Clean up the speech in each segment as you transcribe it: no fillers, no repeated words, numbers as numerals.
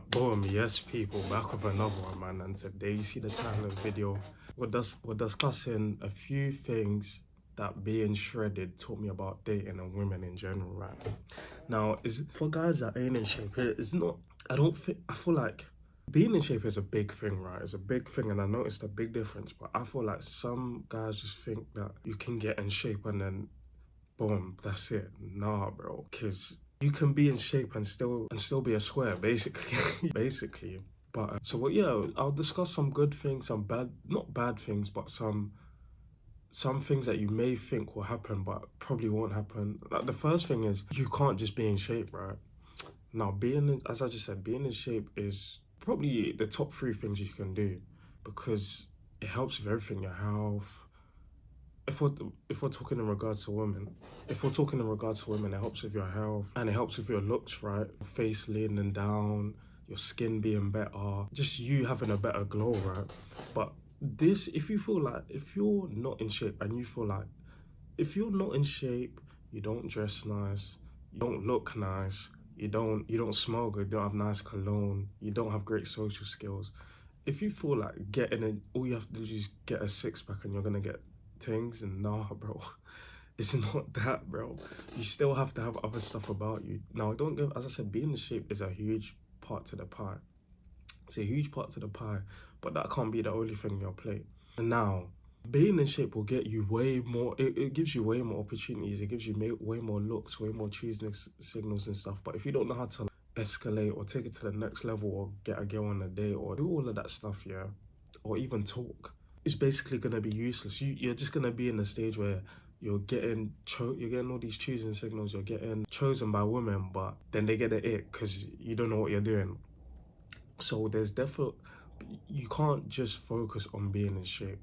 Boom, yes, people, back with another one, man. And today, you see the title of the video. We're discussing a few things that being shredded taught me about dating and women in general, right? Now, is for guys that ain't in shape, it's not. I feel like being in shape is a big thing, right? It's a big thing, and I noticed a big difference. But I feel like some guys just think that you can get in shape and then boom, that's it. Nah, bro. Cause you can be in shape and still be a square, basically. basically. But yeah, I'll discuss some good things, some bad, not bad things, but some things that you may think will happen, but probably won't happen. Like the first thing is you can't just be in shape, right? Now, as I just said, being in shape is probably the top three things you can do because it helps with everything, your health, if we're talking in regards to women, it helps with your health and it helps with your looks, right? Your face leaning down, your skin being better, just you having a better glow, right? But if you're not in shape and you feel like, if you're not in shape, you don't dress nice, you don't look nice, you don't smell good, you don't have nice cologne, you don't have great social skills. If you feel like all you have to do is just get a six pack and you're gonna get things, and nah, bro, it's not that, bro. You still have to have other stuff about you. Now, don't get, as I said, being in shape is a huge part to the pie. It's a huge part to the pie, but that can't be the only thing on your plate. And now, being in shape will get you way more. It gives you way more opportunities. It gives you way more looks, way more choosing signals and stuff. But if you don't know how to escalate or take it to the next level or get a girl on a date or do all of that stuff, yeah, or even talk, it's basically gonna be useless. You're just gonna be in a stage where you're getting all these choosing signals. You're getting chosen by women, but then they get the ick because you don't know what you're doing. So you can't just focus on being in shape.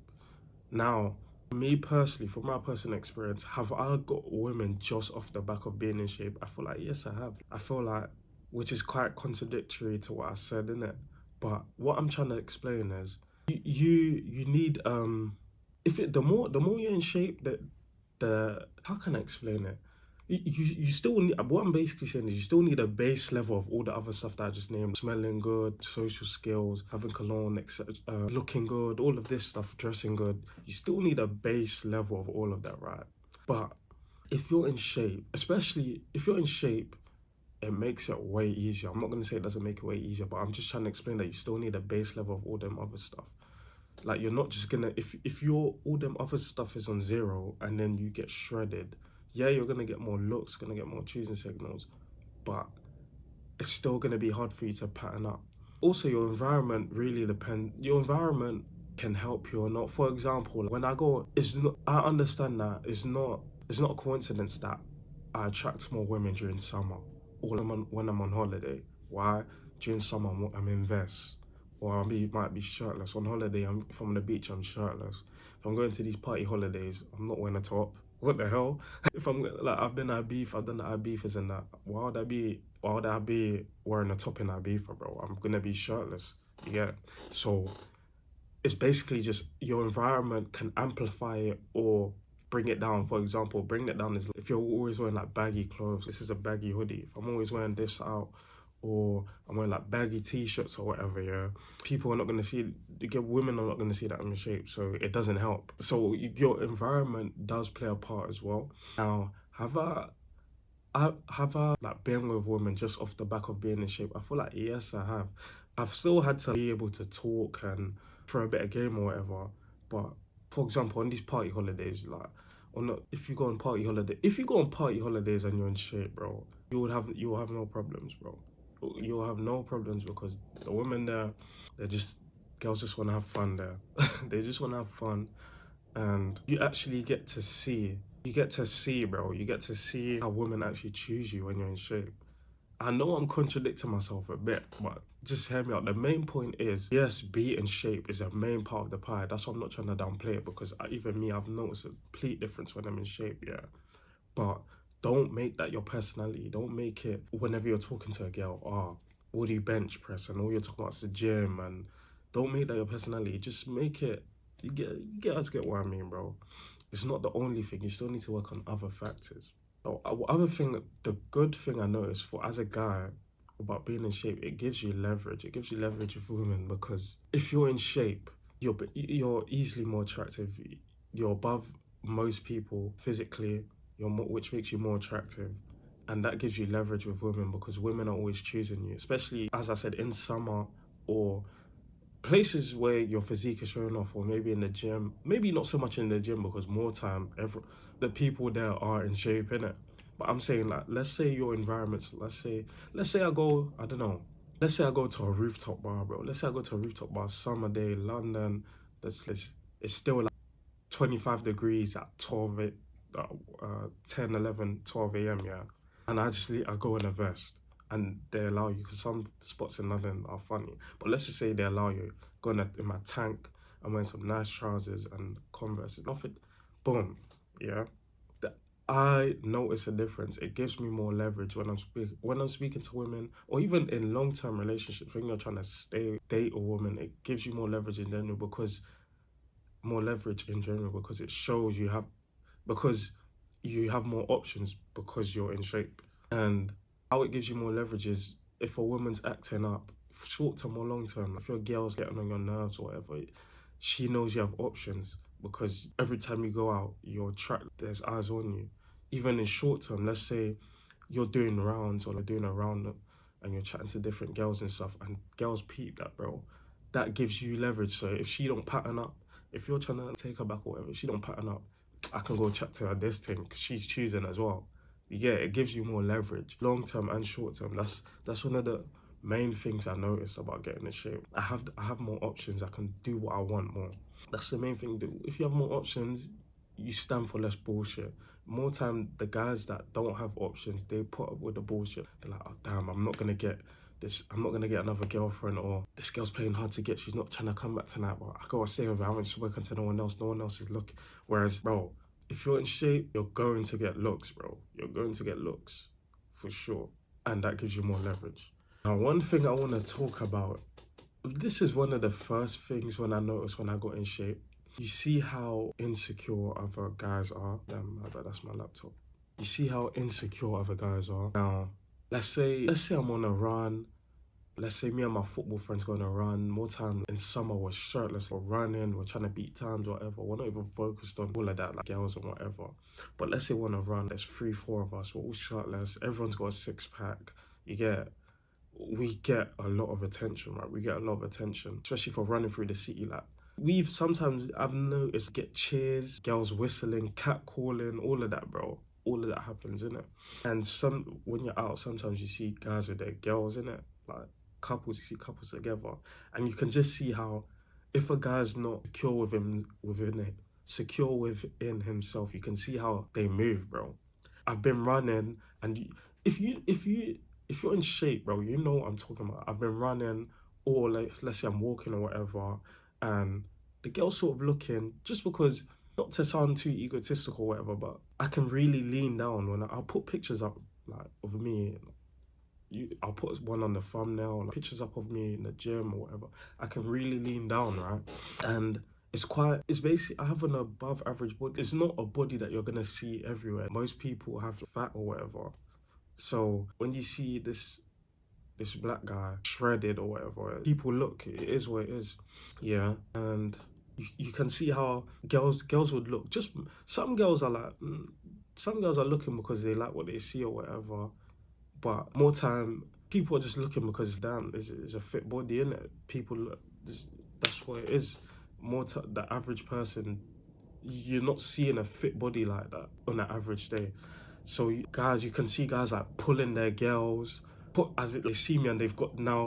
Now, me personally, from my personal experience, have I got women just off the back of being in shape? I feel like yes, I have. I feel like, which is quite contradictory to what I said, innit? But what I'm trying to explain is, you need if it the more you're in shape, the how can I explain it? You still need, what I'm basically saying is you still need a base level of all the other stuff that I just named: smelling good, social skills, having cologne, etc., looking good, all of this stuff, dressing good. You still need a base level of all of that, right? But if you're in shape, especially if you're in shape, it makes it way easier. I'm not gonna say it doesn't make it way easier, but I'm just trying to explain that you still need a base level of all them other stuff. Like you're not just gonna, if your all them other stuff is on zero and then you get shredded, yeah, you're gonna get more looks, gonna get more choosing signals, but it's still gonna be hard for you to pattern up. Also, your environment really depends. Your environment can help you or not. For example, when I go, it's not. I understand that it's not a coincidence that I attract more women during summer or when I'm on holiday. Why? During summer, I'm in vests. Or might be shirtless. On holiday, if I'm on the beach, I'm shirtless. If I'm going to these party holidays, I'm not wearing a top. What the hell? If I'm like, I've done the Ibifas and that. Why would I be wearing a top in Ibiza, bro? I'm gonna be shirtless. Yeah. So it's basically just your environment can amplify it or bring it down. For example, bring it down is if you're always wearing like baggy clothes. This is a baggy hoodie. If I'm always wearing this out, or I'm wearing like baggy t-shirts or whatever, yeah, people are not going to see, women are not going to see that I'm in shape, so it doesn't help. So your environment does play a part as well. Now, have I like been with women just off the back of being in shape? I feel like yes, I have. I've still had to be able to talk and throw a bit of game or whatever. But for example, on these party holidays, like if you go on party holidays and you're in shape, bro, you will have no problems, bro. You'll have no problems because the women there, they're just girls just want to have fun there. They just want to have fun, and you get to see, bro. You get to see how women actually choose you when you're in shape. I know I'm contradicting myself a bit, but just hear me out. The main point is, yes, being in shape is a main part of the pie. That's why I'm not trying to downplay it because even me, I've noticed a complete difference when I'm in shape, yeah. But don't make that your personality. Don't make it whenever you're talking to a girl, all you bench press and all you're talking about is the gym, and don't make that your personality. Just make it, you get what I mean, bro. It's not the only thing. You still need to work on other factors. The good thing I noticed for as a guy, about being in shape, it gives you leverage. It gives you leverage with women because if you're in shape, you're easily more attractive. You're above most people physically, which makes you more attractive. And that gives you leverage with women because women are always choosing you, especially, as I said, in summer or places where your physique is showing off, or maybe in the gym. Maybe not so much in the gym because more time, the people there are in shape, innit? But I'm saying, like, let's say your environments, let's say I go, I don't know, let's say I go to a rooftop bar, bro. Let's say I go to a rooftop bar, summer day, London. It's still like 25 degrees at 10, 11, 12 a.m., yeah? And I go in a vest and they allow you, because some spots in London are funny, but let's just say they allow you, go in my tank, I'm wearing some nice trousers and Converse, nothing, boom, yeah? I notice a difference. It gives me more leverage when I'm speaking to women, or even in long-term relationships, when you're trying to date a woman, it gives you more leverage in general because it shows because you have more options because you're in shape. And how it gives you more leverage is if a woman's acting up, short term or long term, if your girl's getting on your nerves or whatever, she knows you have options because every time you go out, there's eyes on you. Even in short term, let's say you're doing rounds or you're doing a round and you're chatting to different girls and stuff, and girls peep that, bro. That gives you leverage. So if she don't pattern up, if you're trying to take her back or whatever, she don't pattern up, I can go chat to her this thing because she's choosing as well. Yeah, it gives you more leverage, long term and short term. That's one of the main things I noticed about getting in shape. I have more options. I can do what I want more. That's the main thing. If you have more options, you stand for less bullshit. More time, the guys that don't have options, they put up with the bullshit. They're like, oh damn, I'm not gonna get this. I'm not gonna get another girlfriend, or this girl's playing hard to get. She's not trying to come back tonight. But I gotta stay with her. I haven't spoken to no one else. No one else is looking. Whereas, bro, if you're in shape, you're going to get looks, bro. You're going to get looks, for sure. And that gives you more leverage. Now, one thing I want to talk about, this is one of the first things when I noticed when I got in shape. You see how insecure other guys are. Damn, that's my laptop. You see how insecure other guys are. Now, let's say I'm on a run. Let's say me and my football friends going to run. More time in summer, we're shirtless, we're running, we're trying to beat times, whatever. We're not even focused on all of that, like girls and whatever. But let's say we want to run, there's 3, 4 of us, we're all shirtless, everyone's got a six-pack. We get a lot of attention, right? We get a lot of attention, especially for running through the city. Like, I've noticed, get cheers, girls whistling, catcalling, all of that, bro. All of that happens, innit? And when you're out, sometimes you see guys with their girls, innit? Like, you see couples together, and you can just see how, if a guy's not secure within himself, you can see how they move, bro. I've been running, and if you're in shape, bro, you know what I'm talking about. I've been running, or let's say I'm walking or whatever, and the girl's sort of looking, just because, not to sound too egotistical or whatever, but I can really lean down when I'll put pictures up, like, of me. I'll put one on the thumbnail, like, pictures up of me in the gym or whatever. I can really lean down, right? And it's basically, I have an above average body. It's not a body that you're gonna see everywhere. Most people have fat or whatever. So when you see this black guy shredded or whatever, people look, it is what it is. Yeah. And you can see how girls would look. Just some girls are like, some girls are looking because they like what they see or whatever. But more time, people are just looking because, damn, it's a fit body, innit? That's what it is. The average person, you're not seeing a fit body like that on an average day. So guys, you can see guys like pulling their girls, they see me and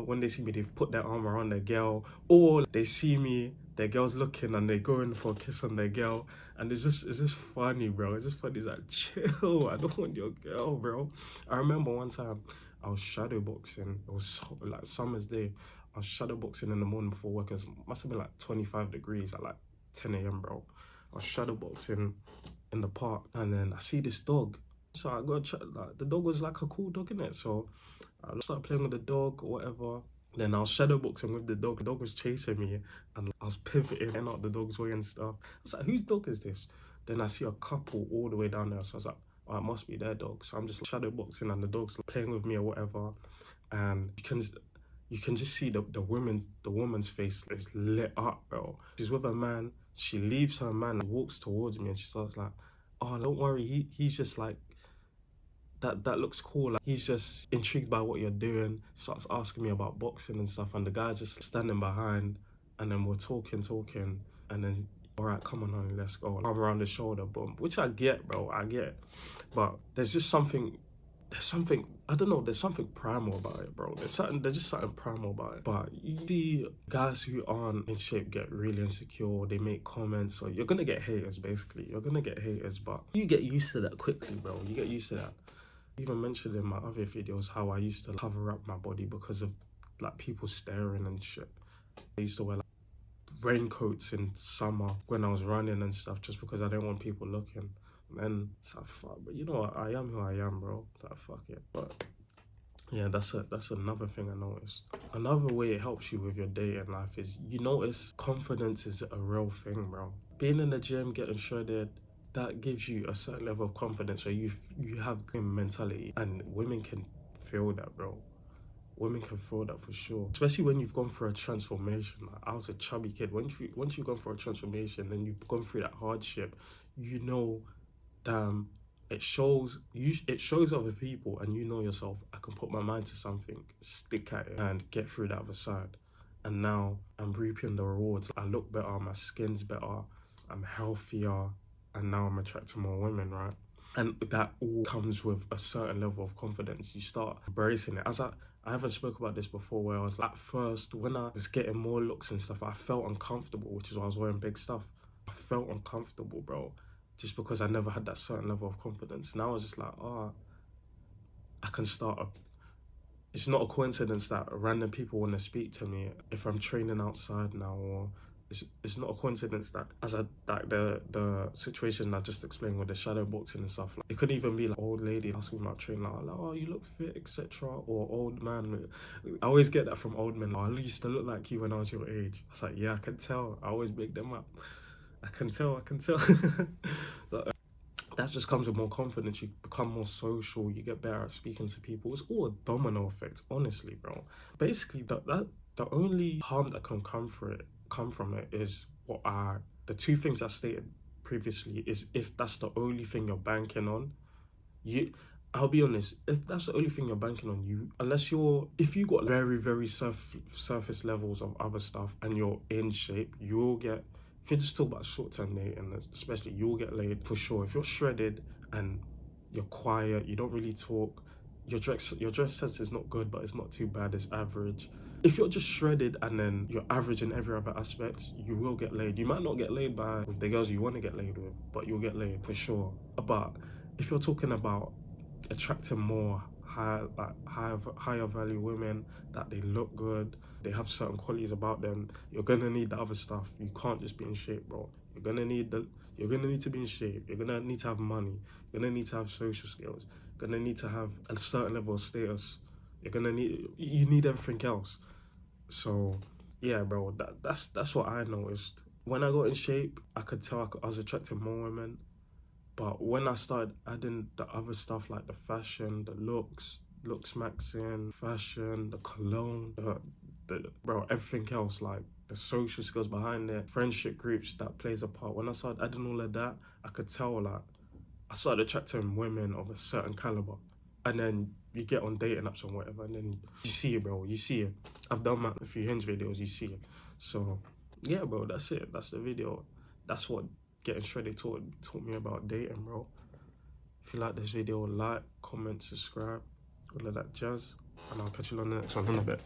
when they see me, they've put their arm around their girl, or they see me, their girl's looking and they go in for a kiss on their girl, and it's just funny, bro. It's just funny. It's like, chill, I don't want your girl, bro. I remember one time I was shadowboxing. It was like summer's day. I was shadowboxing in the morning before work. It must have been like 25 degrees at like 10 a.m., bro. I was shadowboxing in the park, and then I see this dog. So I got like, the dog was like a cool dog, innit? So I started playing with the dog or whatever. Then I was shadowboxing with the dog. The dog was chasing me, and I was pivoting out the dog's way and stuff. I was like, whose dog is this? Then I see a couple all the way down there. So I was like, oh, it must be their dog. So I'm just shadowboxing, and the dog's playing with me or whatever. and you can just see the woman's face is lit up, bro. She's with a man, she leaves her man and walks towards me, and she starts like, oh, don't worry, he's just like, that looks cool. Like, he's just intrigued by what you're doing. Starts asking me about boxing and stuff, and the guy just standing behind, and then we're talking, and then, all right, come on, honey, let's go. Arm around the shoulder, boom, which I get, bro, I get. But there's something, I don't know, there's something primal about it, bro. There's just something primal about it. But you see guys who aren't in shape get really insecure, they make comments, so you're gonna get haters, basically. You're gonna get haters, but you get used to that quickly, bro. You get used to that. I even mentioned in my other videos how I used to cover up my body because of like people staring and shit. I used to wear like raincoats in summer when I was running and stuff just because I didn't want people looking. And it's like, fuck, but you know what, I am who I am, bro. Like, fuck it. But yeah, that's another thing I noticed. Another way it helps you with your dating life is you notice confidence is a real thing, bro. Being in the gym, getting shredded, that gives you a certain level of confidence, so you have the mentality, and women can feel that, bro. Women can feel that for sure, especially when you've gone through a transformation. Like, I was a chubby kid. Once you've gone through a transformation and you've gone through that hardship, you know, damn, it shows other people, and you know yourself, I can put my mind to something, stick at it, and get through that other side. And now I'm reaping the rewards. I look better, my skin's better, I'm healthier, and now I'm attracting more women, right? And that all comes with a certain level of confidence. You start embracing it. As I haven't spoke about this before, where I was at first, when I was getting more looks and stuff, I felt uncomfortable, which is why I was wearing big stuff. I felt uncomfortable, bro, just because I never had that certain level of confidence. Now I was just like, oh, I can start. It's not a coincidence that random people want to speak to me if I'm training outside now, or it's not a coincidence that like the situation I just explained with the shadow boxing and stuff. Like, it could even be like old lady asking about training, like, oh, you look fit, etc. Or old man. I always get that from old men. Oh, I used to look like you when I was your age. I was like, yeah, I can tell. I always big them up. I can tell. But, that just comes with more confidence. You become more social, you get better at speaking to people. It's all a domino effect, honestly, bro. Basically, the only harm that can come from it is the two things I stated previously, is if that's the only thing you're banking on. I'll be honest, if that's the only thing you're banking on, if you got very, very surface levels of other stuff and you're in shape, you'll get, if you just talk about short-term dating, especially, you'll get laid for sure. If you're shredded and you're quiet, you don't really talk, your dress sense is not good, but it's not too bad, it's average. If you're just shredded and then you're average in every other aspect, you will get laid. You might not get laid with the girls you want to get laid with, but you'll get laid for sure. But if you're talking about attracting more higher value women, that they look good, they have certain qualities about them, you're gonna need the other stuff. You can't just be in shape, bro. You're gonna need to be in shape. You're gonna need to have money. You're gonna need to have social skills. You're gonna need to have a certain level of status. You need everything else. So yeah, bro, that's what I noticed. When I got in shape, I could tell I was attracting more women. But when I started adding the other stuff, like the fashion, the looks maxing, fashion, the cologne, bro, everything else, like the social skills behind it, friendship groups, that plays a part. When I started adding all of that, I could tell, like, I started attracting women of a certain caliber. And then you get on dating apps or whatever, and then you see it, bro. You see it. I've done a few Hinge videos, you see it. So yeah, bro, that's it. That's the video. That's what getting shredded taught me about dating, bro. If you like this video, like, comment, subscribe, all of that jazz, and I'll catch you on the next one in a bit.